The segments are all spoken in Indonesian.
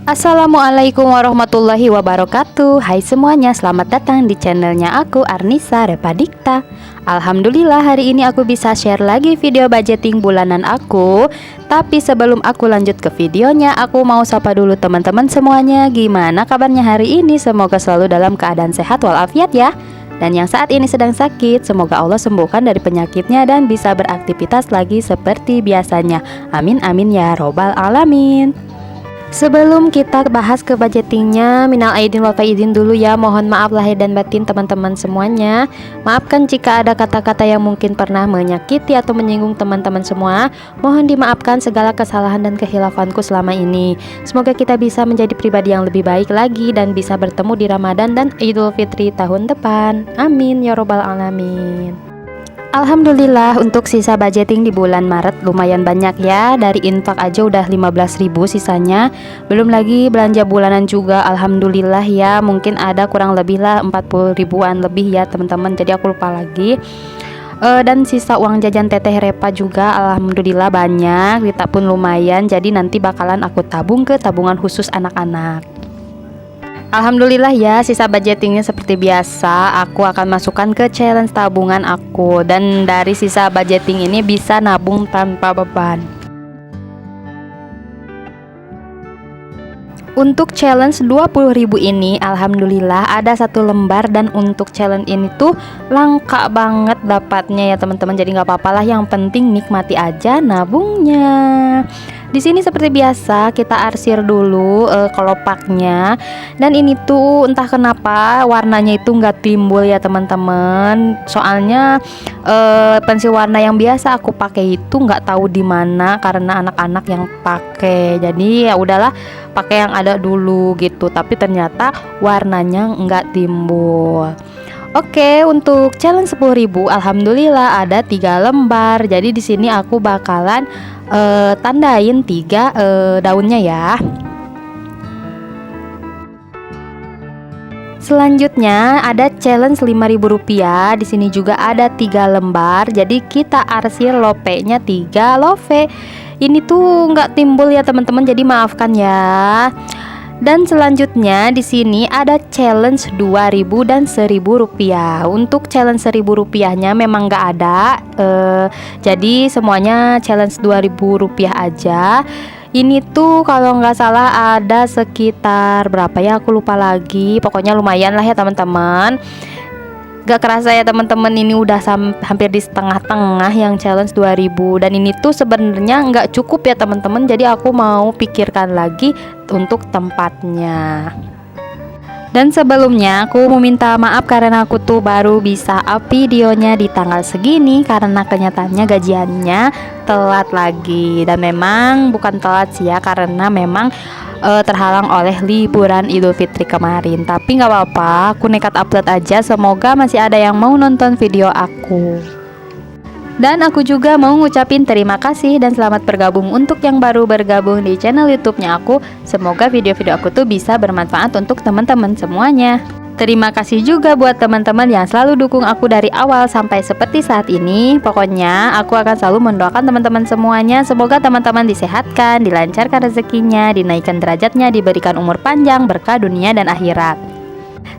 Assalamualaikum warahmatullahi wabarakatuh. Hai semuanya, selamat datang di channelnya aku, Arnisa Repadikta. Alhamdulillah hari ini aku bisa share lagi video budgeting bulanan aku. Tapi sebelum aku lanjut ke videonya, aku mau sapa dulu teman-teman semuanya. Gimana kabarnya hari ini? Semoga selalu dalam keadaan sehat walafiat ya. Dan yang saat ini sedang sakit, semoga Allah sembuhkan dari penyakitnya dan bisa beraktivitas lagi seperti biasanya. Amin amin ya robbal alamin. Sebelum kita bahas ke budgetingnya, minal aidin wal faizin dulu ya. Mohon maaf lahir dan batin teman-teman semuanya. Maafkan jika ada kata-kata yang mungkin pernah menyakiti atau menyinggung teman-teman semua. Mohon dimaafkan segala kesalahan dan kehilafanku selama ini. Semoga kita bisa menjadi pribadi yang lebih baik lagi dan bisa bertemu di Ramadan dan Idul Fitri tahun depan. Amin ya robbal alamin. Alhamdulillah untuk sisa budgeting di bulan Maret lumayan banyak ya. Dari infak aja udah 15.000 sisanya. Belum lagi belanja bulanan juga. Alhamdulillah ya, mungkin ada kurang lebih lah 40 ribuan lebih ya teman-teman. Jadi aku lupa lagi. Dan sisa uang jajan teteh Repa juga alhamdulillah banyak. Kita pun lumayan. Jadi nanti bakalan aku tabung ke tabungan khusus anak-anak. Alhamdulillah ya, sisa budgetingnya seperti biasa aku akan masukkan ke challenge tabungan aku. Dan dari sisa budgeting ini bisa nabung tanpa beban. Untuk challenge 20.000 ini alhamdulillah ada satu lembar. Dan untuk challenge ini tuh langka banget dapatnya ya teman-teman. Jadi nggak apa-apalah, yang penting nikmati aja nabungnya. Di sini seperti biasa kita arsir dulu kelopaknya. Dan ini tuh entah kenapa warnanya itu nggak timbul ya teman-teman. Soalnya pensil warna yang biasa aku pakai itu nggak tahu di mana karena anak-anak yang pakai. Jadi ya udahlah, pakai yang ada dulu gitu. Tapi ternyata warnanya nggak timbul. Oke, untuk challenge 10.000 alhamdulillah ada 3 lembar. Jadi di sini aku bakalan tandain 3 daunnya ya. Selanjutnya ada challenge 5.000 rupiah. Di sini juga ada 3 lembar. Jadi kita arsir lopenya 3 love. Ini tuh nggak timbul ya teman-teman. Jadi maafkan ya. Dan selanjutnya di sini ada challenge 2.000 dan 1.000 rupiah. Untuk challenge 1.000 rupiahnya memang nggak ada. Jadi semuanya challenge 2.000 rupiah aja. Ini tuh kalau nggak salah ada sekitar berapa ya, aku lupa lagi. Pokoknya lumayan lah ya teman-teman. Gak kerasa ya teman-teman, ini udah hampir di setengah-tengah yang challenge 2.000. Dan ini tuh sebenarnya nggak cukup ya teman-teman. Jadi aku mau pikirkan lagi untuk tempatnya. Dan sebelumnya aku mau minta maaf karena aku tuh baru bisa up videonya di tanggal segini. Karena kenyataannya gajiannya telat lagi. Dan memang bukan telat sih ya, karena memang terhalang oleh liburan Idul Fitri kemarin. Tapi nggak apa-apa, aku nekat upload aja. Semoga masih ada yang mau nonton video aku. Dan aku juga mau ngucapin terima kasih dan selamat bergabung untuk yang baru bergabung di channel YouTube-nya aku. Semoga video-video aku tuh bisa bermanfaat untuk teman-teman semuanya. Terima kasih juga buat teman-teman yang selalu dukung aku dari awal sampai seperti saat ini. Pokoknya aku akan selalu mendoakan teman-teman semuanya. Semoga teman-teman disehatkan, dilancarkan rezekinya, dinaikkan derajatnya, diberikan umur panjang, berkah dunia dan akhirat.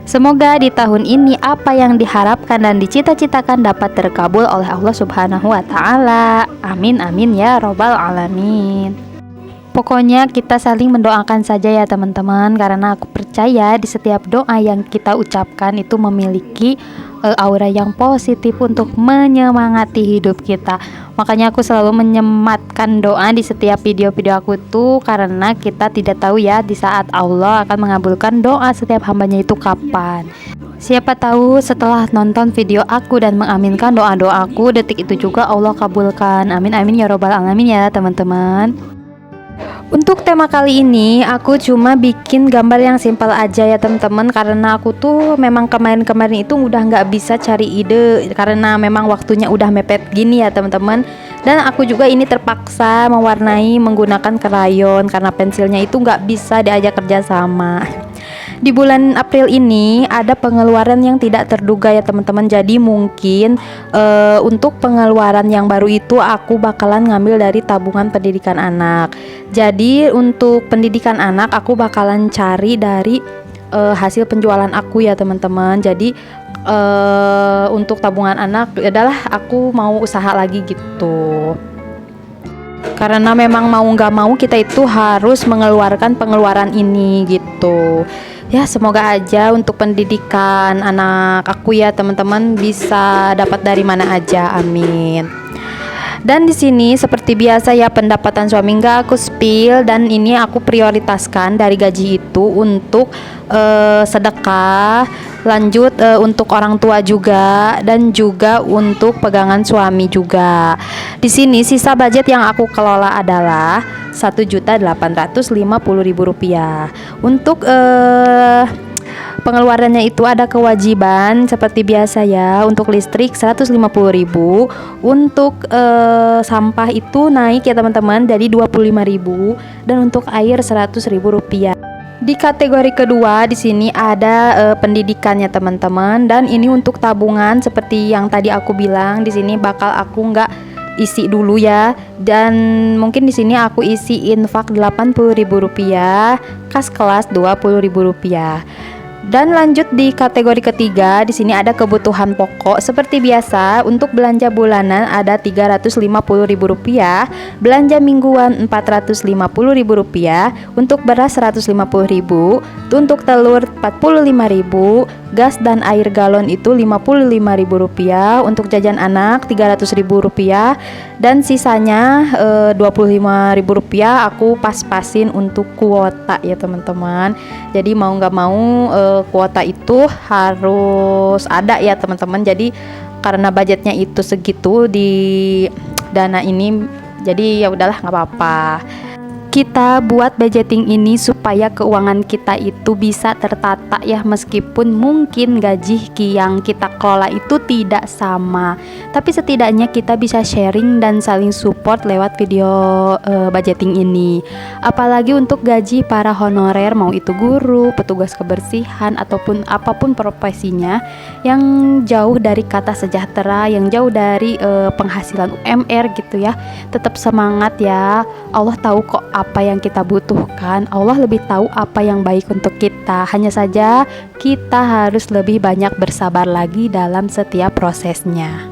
Semoga di tahun ini apa yang diharapkan dan dicita-citakan dapat terkabul oleh Allah Subhanahu wa Ta'ala. Amin amin ya robbal alamin. Pokoknya kita saling mendoakan saja ya teman-teman. Karena aku percaya di setiap doa yang kita ucapkan itu memiliki aura yang positif untuk menyemangati hidup kita. Makanya aku selalu menyematkan doa di setiap video-video aku tuh. Karena kita tidak tahu ya di saat Allah akan mengabulkan doa setiap hambanya itu kapan. Siapa tahu setelah nonton video aku dan mengaminkan doa-doa aku, detik itu juga Allah kabulkan. Amin amin ya robbal alamin ya teman-teman. Untuk tema kali ini aku cuma bikin gambar yang simpel aja ya teman-teman. Karena aku tuh memang kemarin-kemarin itu udah nggak bisa cari ide. Karena memang waktunya udah mepet gini ya teman-teman. Dan aku juga ini terpaksa mewarnai menggunakan krayon. Karena pensilnya itu nggak bisa diajak kerja sama. Di bulan April ini ada pengeluaran yang tidak terduga ya teman-teman. Jadi mungkin untuk pengeluaran yang baru itu aku bakalan ngambil dari tabungan pendidikan anak. Jadi untuk pendidikan anak aku bakalan cari dari hasil penjualan aku ya teman-teman. Jadi untuk tabungan anak adalah aku mau usaha lagi gitu. Karena memang mau nggak mau kita itu harus mengeluarkan pengeluaran ini gitu. Ya semoga aja untuk pendidikan anak aku ya teman-teman bisa dapat dari mana aja, amin. Dan di sini seperti biasa ya pendapatan suami nggak aku spill, dan ini aku prioritaskan dari gaji itu untuk sedekah, lanjut untuk orang tua juga, dan juga untuk pegangan suami juga. Di sini sisa budget yang aku kelola adalah Rp1.850.000. Untuk pengeluarannya itu ada kewajiban seperti biasa ya. Untuk listrik 150.000, untuk sampah itu naik ya teman-teman dari 25.000, dan untuk air 100.000 rupiah. Di kategori kedua di sini ada pendidikannya teman-teman, dan ini untuk tabungan seperti yang tadi aku bilang. Di sini bakal aku nggak isi dulu ya, dan mungkin di sini aku isi infak 80.000 rupiah, kas kelas 20.000 rupiah. Dan lanjut di kategori ketiga, di sini ada kebutuhan pokok seperti biasa. Untuk belanja bulanan ada 350.000 rupiah, belanja mingguan 450.000 rupiah, untuk beras 150.000, untuk telur 45.000, gas dan air galon itu 55.000 rupiah, untuk jajan anak 300.000 rupiah, dan sisanya 25.000 rupiah aku pas-pasin untuk kuota ya teman-teman. Jadi mau nggak mau kuota itu harus ada ya teman-teman. Jadi karena budgetnya itu segitu di dana ini, jadi ya udahlah nggak apa-apa. Kita buat budgeting ini supaya keuangan kita itu bisa tertata ya, meskipun mungkin gaji yang kita kelola itu tidak sama, tapi setidaknya kita bisa sharing dan saling support lewat video budgeting ini. Apalagi untuk gaji para honorer, mau itu guru, petugas kebersihan, ataupun apapun profesinya yang jauh dari kata sejahtera, yang jauh dari penghasilan UMR gitu ya. Tetap semangat ya, Allah tahu kok apa yang kita butuhkan. Allah lebih tahu apa yang baik untuk kita. Hanya saja kita harus lebih banyak bersabar lagi dalam setiap prosesnya.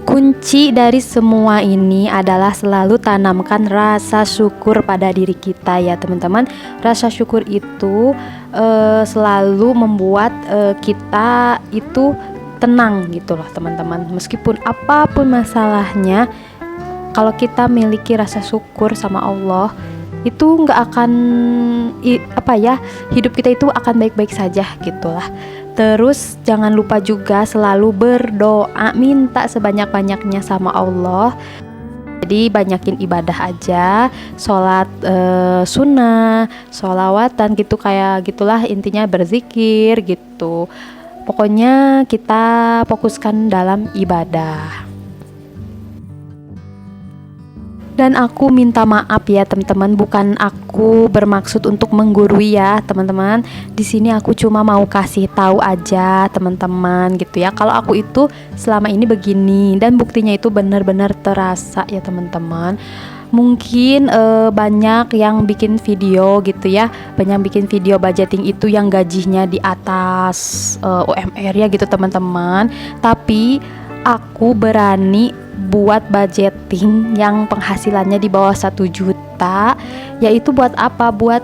Kunci dari semua ini adalah selalu tanamkan rasa syukur pada diri kita ya teman-teman. Rasa syukur itu selalu membuat kita itu tenang gitu loh teman-teman. Meskipun apapun masalahnya, kalau kita miliki rasa syukur sama Allah, itu nggak akan hidup kita itu akan baik-baik saja gitulah. Terus jangan lupa juga selalu berdoa, minta sebanyak-banyaknya sama Allah. Jadi banyakin ibadah aja, sholat sunnah, sholawatan gitu, kayak gitulah intinya, berzikir gitu. Pokoknya kita fokuskan dalam ibadah. Dan aku minta maaf ya teman-teman, bukan aku bermaksud untuk menggurui ya teman-teman. Di sini aku cuma mau kasih tahu aja teman-teman gitu ya, kalau aku itu selama ini begini, dan buktinya itu benar-benar terasa ya teman-teman. Mungkin banyak yang bikin video gitu ya, banyak bikin video budgeting itu yang gajinya di atas UMR ya gitu teman-teman. Tapi aku berani buat budgeting yang penghasilannya di bawah 1 juta, yaitu buat apa? Buat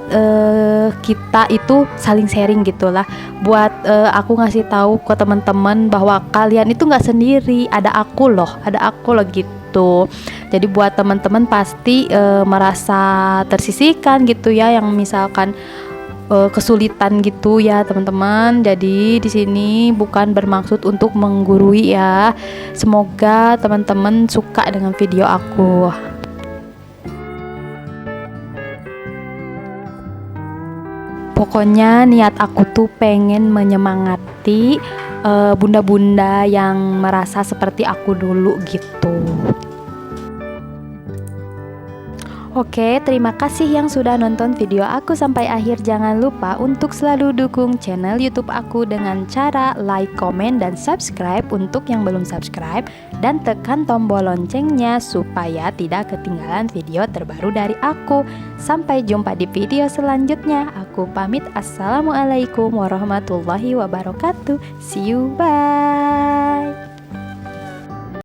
kita itu saling sharing gitulah. Buat aku ngasih tahu ke teman-teman bahwa kalian itu nggak sendiri, ada aku loh gitu. Jadi buat teman-teman pasti merasa tersisihkan gitu ya, yang misalkan kesulitan gitu ya teman-teman. Jadi di sini bukan bermaksud untuk menggurui ya. Semoga teman-teman suka dengan video aku. Pokoknya niat aku tuh pengen menyemangati bunda-bunda yang merasa seperti aku dulu gitu. Oke, terima kasih yang sudah nonton video aku sampai akhir. Jangan lupa untuk selalu dukung channel YouTube aku dengan cara like, komen, dan subscribe untuk yang belum subscribe, dan tekan tombol loncengnya supaya tidak ketinggalan video terbaru dari aku. Sampai jumpa di video selanjutnya. Aku pamit. Assalamualaikum warahmatullahi wabarakatuh. See you, bye.